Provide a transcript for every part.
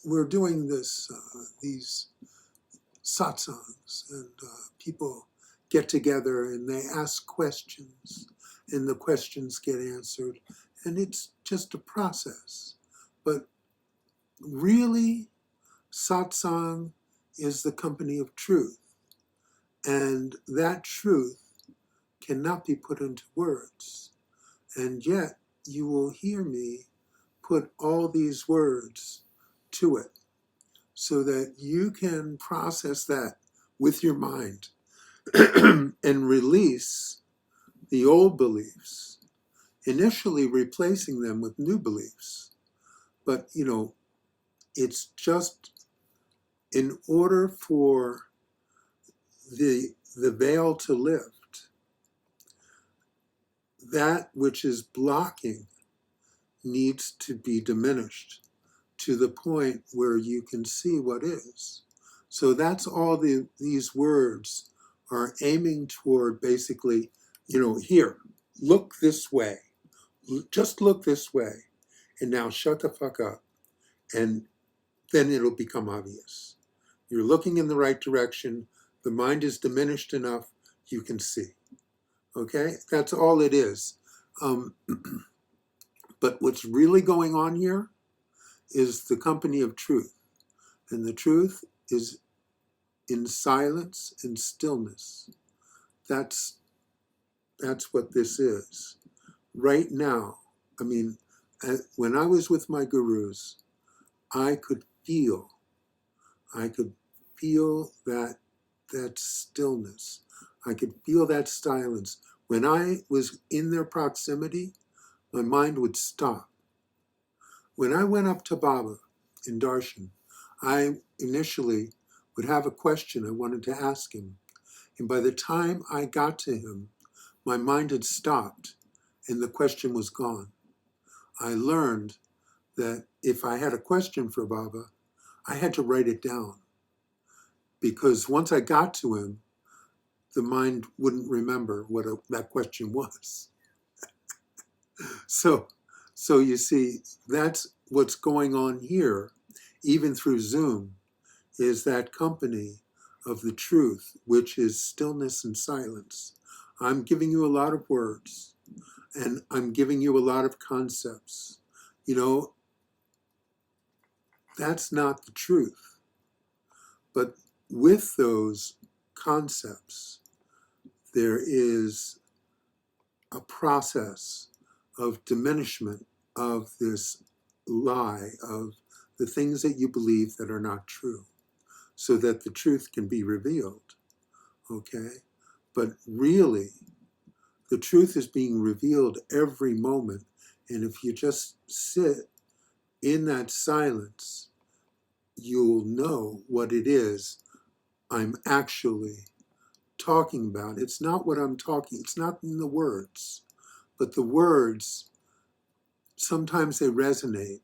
we're doing these satsangs, and people get together and they ask questions, and the questions get answered, and it's just a process. But really, satsang is the company of truth, and that truth cannot be put into words. And yet, you will hear me put all these words to it so that you can process that with your mind and release the old beliefs, initially replacing them with new beliefs. But, it's just in order for the veil to lift, that which is blocking needs to be diminished to the point where you can see what is. So that's all these words are aiming toward, basically, here, look this way. Just look this way. And now shut the fuck up. And then it'll become obvious. You're looking in the right direction. The mind is diminished enough, you can see. Okay? That's all it is. But what's really going on here is the company of truth. And the truth is in silence and stillness. That's what this is. Right now, when I was with my gurus, I could feel that stillness. I could feel that silence. When I was in their proximity, my mind would stop. When I went up to Baba in Darshan, I initially would have a question I wanted to ask him. And by the time I got to him, my mind had stopped and the question was gone. I learned that if I had a question for Baba, I had to write it down. Because once I got to him, the mind wouldn't remember what that question was. So you see, that's what's going on here, even through Zoom, is that company of the truth, which is stillness and silence. I'm giving you a lot of words, and I'm giving you a lot of concepts. That's not the truth. But with those concepts, there is a process of diminishment of this lie, of the things that you believe that are not true, so that the truth can be revealed, okay? But really, the truth is being revealed every moment, and if you just sit in that silence, you'll know what it is I'm actually talking about. It's not what I'm talking, it's not in the words, but the words, sometimes they resonate.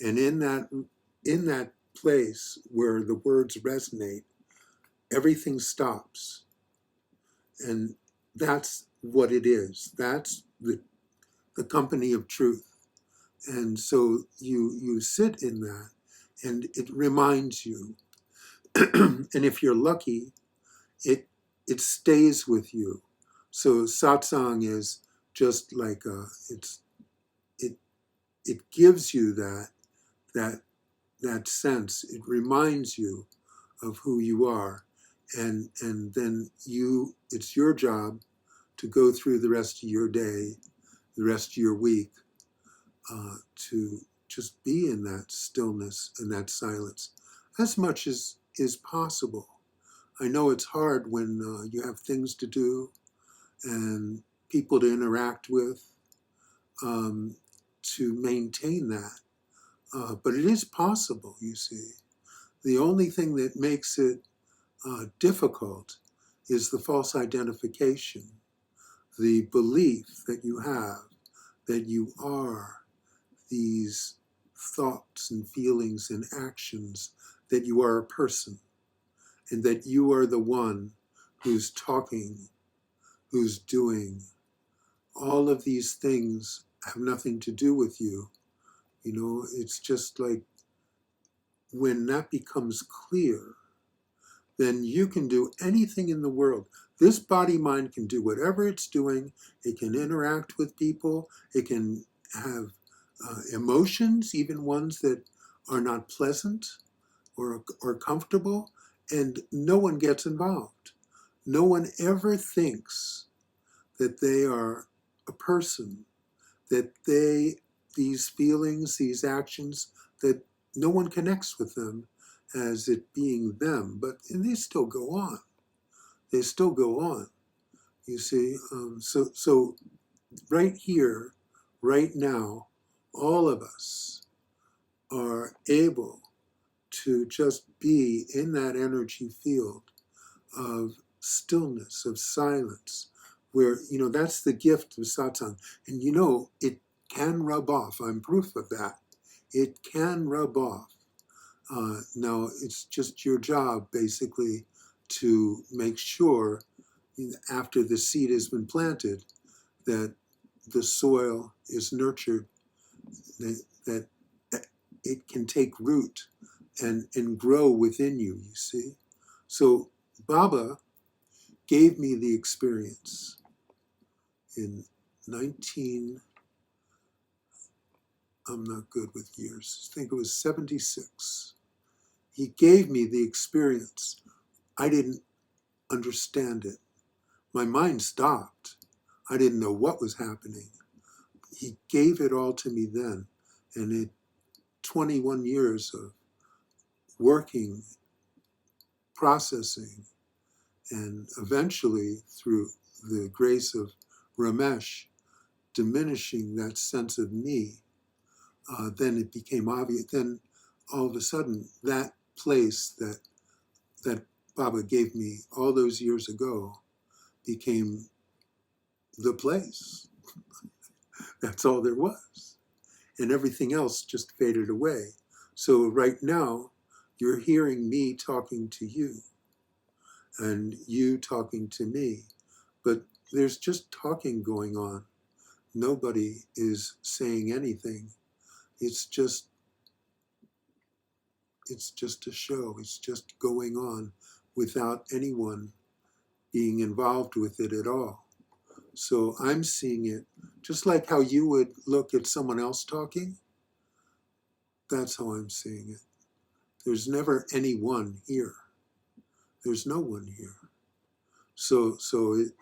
And in that place where the words resonate, everything stops. And that's what it is. That's the company of truth. And so you sit in that, and it reminds you. And if you're lucky, it stays with you. So satsang is just like it gives you that sense. It reminds you of who you are, and then it's your job to go through the rest of your day, the rest of your week, to just be in that stillness and that silence as much as is possible. I know it's hard when you have things to do and people to interact with, to maintain that. But it is possible, you see. The only thing that makes it difficult is the false identification, the belief that you have that you are these thoughts and feelings and actions, that you are a person, and that you are the one who's talking, who's doing. All of these things have nothing to do with you. It's just like when that becomes clear, then you can do anything in the world. This body-mind can do whatever it's doing. It can interact with people. It can have emotions, even ones that are not pleasant or comfortable, and no one gets involved. No one ever thinks that they are a person, that these feelings, these actions, that no one connects with them as it being them, and they still go on. They still go on, you see. So right here, right now, all of us are able to just be in that energy field of stillness, of silence, where, that's the gift of satsang. And it can rub off. I'm proof of that. It can rub off. Now, it's just your job, basically, to make sure, after the seed has been planted, that the soil is nurtured, that it can take root and grow within you, you see. So Baba gave me the experience in I'm not good with years, I think it was 76. He gave me the experience. I didn't understand it. My mind stopped. I didn't know what was happening. He gave it all to me then. And 21 years of working, processing, and eventually, through the grace of Ramesh, diminishing that sense of me, then it became obvious. Then all of a sudden, that place that Baba gave me all those years ago became the place. That's all there was. And everything else just faded away. So right now, you're hearing me talking to you and you talking to me. But there's just talking going on. Nobody is saying anything. It's just a show. It's just going on without anyone being involved with it at all. So I'm seeing it just like how you would look at someone else talking. That's how I'm seeing it. There's never anyone here. There's no one here.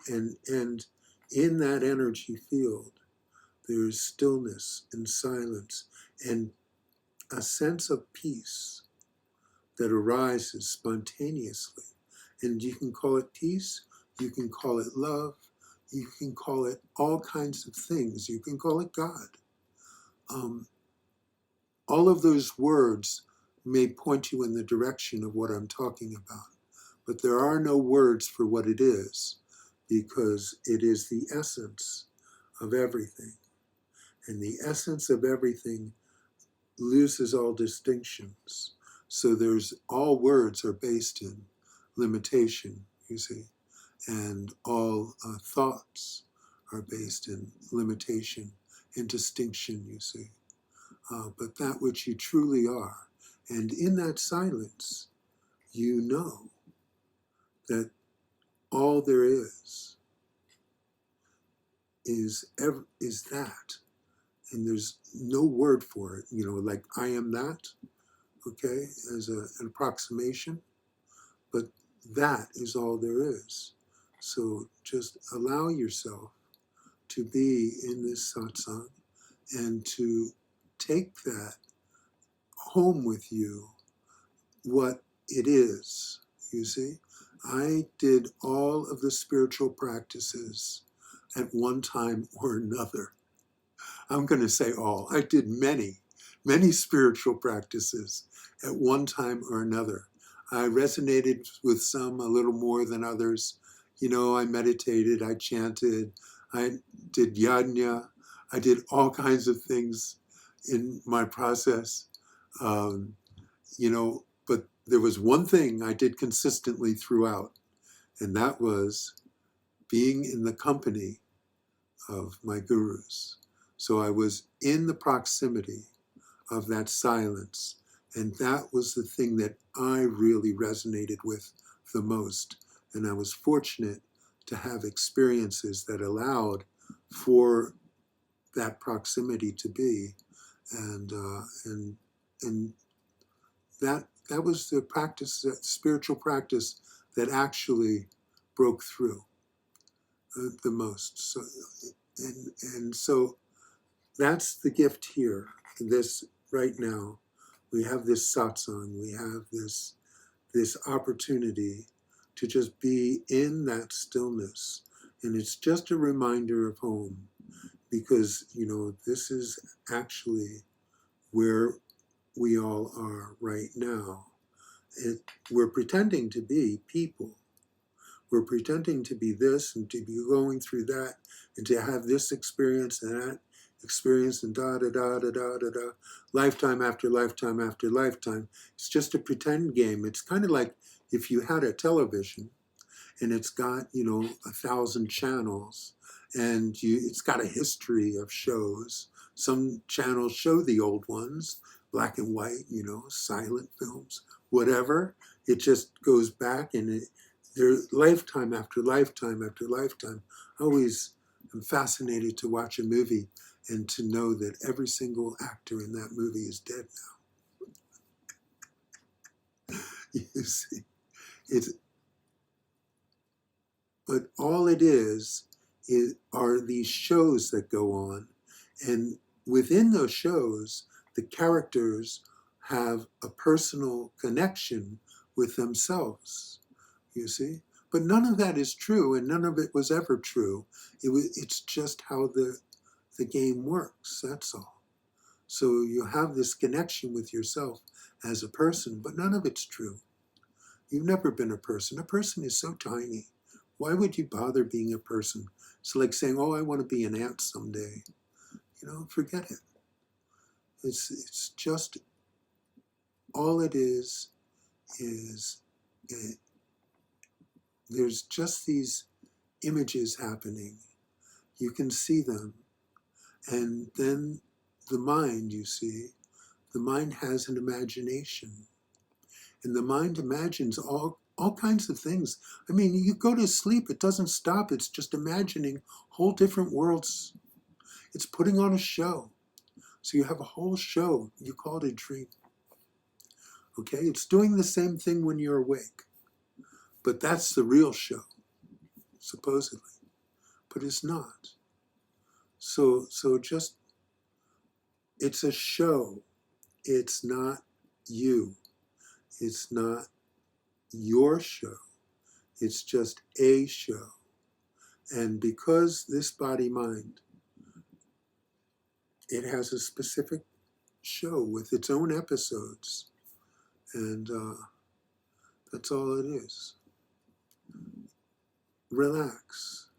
And in that energy field, there's stillness and silence and a sense of peace that arises spontaneously. And you can call it peace, you can call it love, you can call it all kinds of things. You can call it God. All of those words may point you in the direction of what I'm talking about, but there are no words for what it is, because it is the essence of everything. And the essence of everything loses all distinctions. So all words are based in limitation, you see, and all thoughts are based in limitation and distinction, you see. But that which you truly are, and in that silence, you know that all there is that, and there's no word for it. Like I am that, okay, as an approximation, but that is all there is. So just allow yourself to be in this satsang and to take that home with you, what it is, you see. I did all of the spiritual practices at one time or another. I'm going to say all. I did many spiritual practices at one time or another. I resonated with some a little more than others. I meditated, I chanted, I did yajna, I did all kinds of things in my process. But there was one thing I did consistently throughout, and that was being in the company of my gurus. So I was in the proximity of that silence, And that was the thing that I really resonated with the most. And I was fortunate to have experiences that allowed for that proximity to be. And that was the practice, that spiritual practice that actually broke through the most. So, and so that's the gift here. This right now, we have this satsang. We have this opportunity to just be in that stillness, and it's just a reminder of home, because this is actually where we all are right now. We're pretending to be people. We're pretending to be this and to be going through that and to have this experience and that experience and da da da da da da da, lifetime after lifetime after lifetime. It's just a pretend game. It's kind of like if you had a television and it's got 1,000 channels, and it's got a history of shows. Some channels show the old ones, black and white, silent films, whatever. It just goes back, and there's lifetime after lifetime after lifetime. I always am fascinated to watch a movie and to know that every single actor in that movie is dead now. You see, but all it is are these shows that go on, and within those shows, the characters have a personal connection with themselves. You see, but none of that is true, and none of it was ever true. It's just how the game works. That's all. So you have this connection with yourself as a person, but none of it's true. You've never been a person. A person is so tiny. Why would you bother being a person? It's like saying, oh, I want to be an ant someday. Forget it. It's just, all it is there's just these images happening. You can see them. And then the mind, the mind has an imagination. And the mind imagines all kinds of things. I mean, you go to sleep, it doesn't stop. It's just imagining whole different worlds. It's putting on a show. So you have a whole show. You call it a dream. Okay? It's doing the same thing when you're awake. But that's the real show, supposedly. But it's not. So just, it's a show. It's not you. It's not your show. It's just a show. And because this body-mind, it has a specific show with its own episodes. And that's all it is. Relax.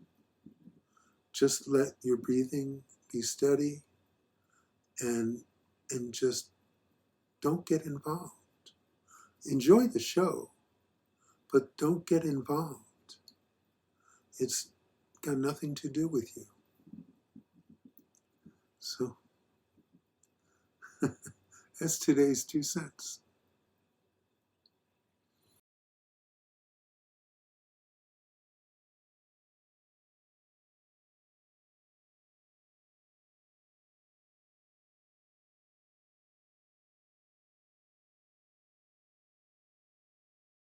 Just let your breathing be steady, and just don't get involved. Enjoy the show, but don't get involved. It's got nothing to do with you. So that's today's 2 cents.